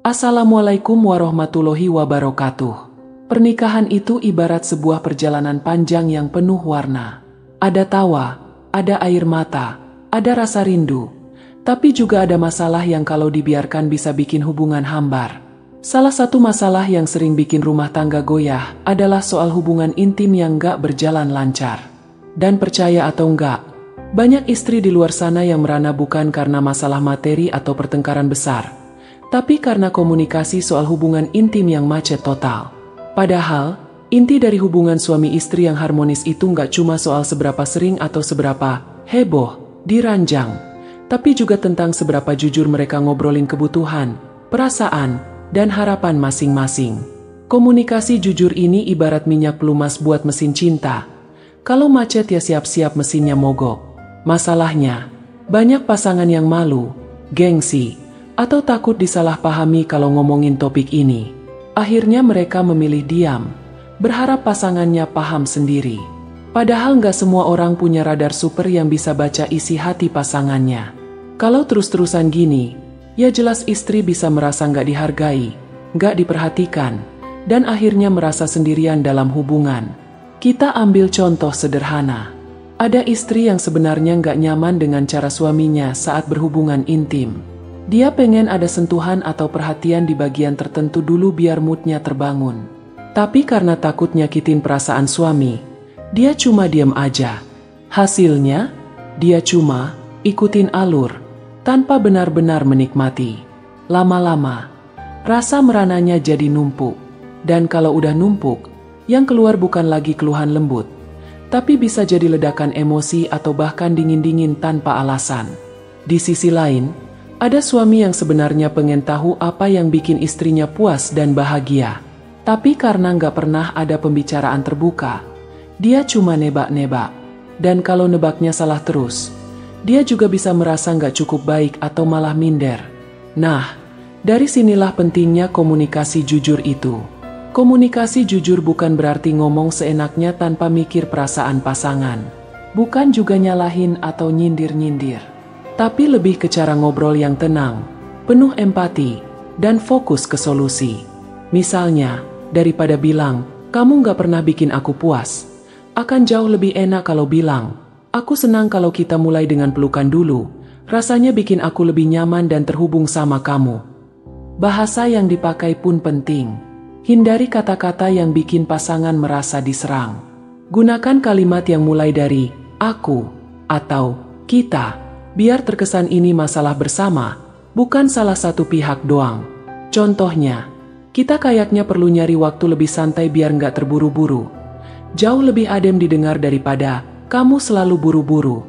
Assalamualaikum warahmatullahi wabarakatuh. Pernikahan itu ibarat sebuah perjalanan panjang yang penuh warna. Ada tawa, ada air mata, ada rasa rindu, tapi juga ada masalah yang kalau dibiarkan bisa bikin hubungan hambar. Salah satu masalah yang sering bikin rumah tangga goyah adalah soal hubungan intim yang gak berjalan lancar. Dan percaya atau enggak, banyak istri di luar sana yang merana bukan karena masalah materi atau pertengkaran besar, tapi karena komunikasi soal hubungan intim yang macet total. Padahal, inti dari hubungan suami istri yang harmonis itu nggak cuma soal seberapa sering atau seberapa heboh di ranjang, tapi juga tentang seberapa jujur mereka ngobrolin kebutuhan, perasaan, dan harapan masing-masing. Komunikasi jujur ini ibarat minyak pelumas buat mesin cinta. Kalau macet ya siap-siap mesinnya mogok. Masalahnya, banyak pasangan yang malu, gengsi, atau takut disalahpahami kalau ngomongin topik ini. Akhirnya mereka memilih diam, berharap pasangannya paham sendiri. Padahal nggak semua orang punya radar super yang bisa baca isi hati pasangannya. Kalau terus-terusan gini, ya jelas istri bisa merasa nggak dihargai, nggak diperhatikan, dan akhirnya merasa sendirian dalam hubungan. Kita ambil contoh sederhana. Ada istri yang sebenarnya nggak nyaman dengan cara suaminya saat berhubungan intim. Dia pengen ada sentuhan atau perhatian di bagian tertentu dulu biar moodnya terbangun. Tapi karena takut nyakitin perasaan suami, dia cuma diam aja. Hasilnya, dia cuma ikutin alur, tanpa benar-benar menikmati. Lama-lama, rasa merananya jadi numpuk. Dan kalau udah numpuk, yang keluar bukan lagi keluhan lembut, tapi bisa jadi ledakan emosi atau bahkan dingin-dingin tanpa alasan. Di sisi lain, ada suami yang sebenarnya pengen tahu apa yang bikin istrinya puas dan bahagia. Tapi karena nggak pernah ada pembicaraan terbuka, dia cuma nebak-nebak. Dan kalau nebaknya salah terus, dia juga bisa merasa nggak cukup baik atau malah minder. Nah, dari sinilah pentingnya komunikasi jujur itu. Komunikasi jujur bukan berarti ngomong seenaknya tanpa mikir perasaan pasangan. Bukan juga nyalahin atau nyindir-nyindir. Tapi lebih ke cara ngobrol yang tenang, penuh empati, dan fokus ke solusi. Misalnya, daripada bilang, kamu gak pernah bikin aku puas, akan jauh lebih enak kalau bilang, aku senang kalau kita mulai dengan pelukan dulu, rasanya bikin aku lebih nyaman dan terhubung sama kamu. Bahasa yang dipakai pun penting. Hindari kata-kata yang bikin pasangan merasa diserang. Gunakan kalimat yang mulai dari aku atau kita, biar terkesan ini masalah bersama, bukan salah satu pihak doang. Contohnya, kita kayaknya perlu nyari waktu lebih santai biar nggak terburu-buru. Jauh lebih adem didengar daripada kamu selalu buru-buru.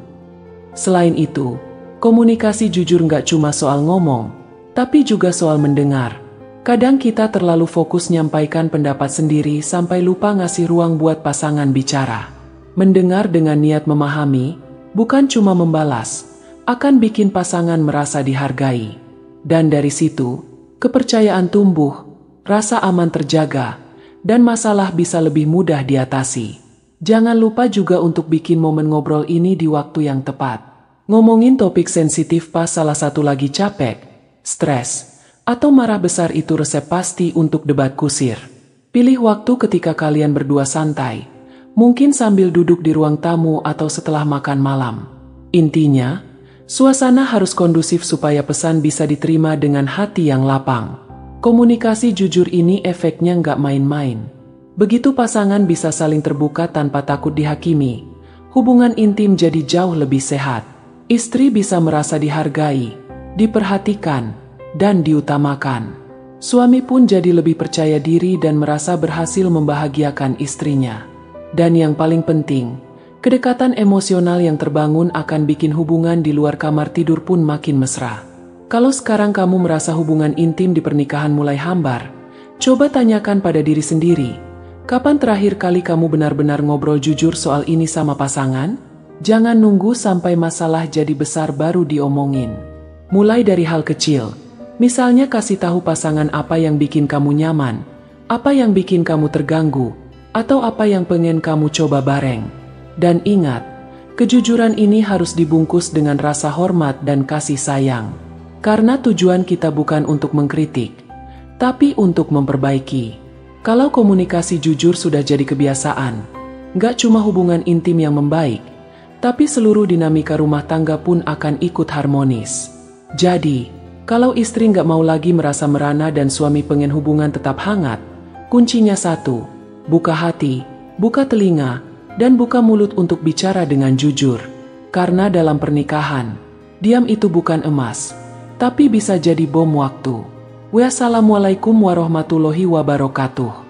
Selain itu, komunikasi jujur nggak cuma soal ngomong, tapi juga soal mendengar. Kadang kita terlalu fokus nyampaikan pendapat sendiri sampai lupa ngasih ruang buat pasangan bicara. Mendengar dengan niat memahami, bukan cuma membalas, akan bikin pasangan merasa dihargai. Dan dari situ, kepercayaan tumbuh, rasa aman terjaga, dan masalah bisa lebih mudah diatasi. Jangan lupa juga untuk bikin momen ngobrol ini di waktu yang tepat. Ngomongin topik sensitif pas salah satu lagi capek, stres, atau marah besar itu resep pasti untuk debat kusir. Pilih waktu ketika kalian berdua santai, mungkin sambil duduk di ruang tamu atau setelah makan malam. Intinya, suasana harus kondusif supaya pesan bisa diterima dengan hati yang lapang. Komunikasi jujur ini efeknya nggak main-main. Begitu pasangan bisa saling terbuka tanpa takut dihakimi, hubungan intim jadi jauh lebih sehat. Istri bisa merasa dihargai, diperhatikan, dan diutamakan. Suami pun jadi lebih percaya diri dan merasa berhasil membahagiakan istrinya. Dan yang paling penting, kedekatan emosional yang terbangun akan bikin hubungan di luar kamar tidur pun makin mesra. Kalau sekarang kamu merasa hubungan intim di pernikahan mulai hambar, coba tanyakan pada diri sendiri, kapan terakhir kali kamu benar-benar ngobrol jujur soal ini sama pasangan? Jangan nunggu sampai masalah jadi besar baru diomongin. Mulai dari hal kecil. Misalnya kasih tahu pasangan apa yang bikin kamu nyaman, apa yang bikin kamu terganggu, atau apa yang pengen kamu coba bareng. Dan ingat, kejujuran ini harus dibungkus dengan rasa hormat dan kasih sayang. Karena tujuan kita bukan untuk mengkritik, Tapi untuk memperbaiki, kalau komunikasi jujur sudah jadi kebiasaan, nggak cuma hubungan intim yang membaik, tapi seluruh dinamika rumah tangga pun akan ikut harmonis. Jadi, kalau istri nggak mau lagi merasa merana dan suami pengen hubungan tetap hangat, kuncinya satu, buka hati, buka telinga, dan buka mulut untuk bicara dengan jujur. Karena dalam pernikahan, diam itu bukan emas, tapi bisa jadi bom waktu. Wassalamualaikum warahmatullahi wabarakatuh.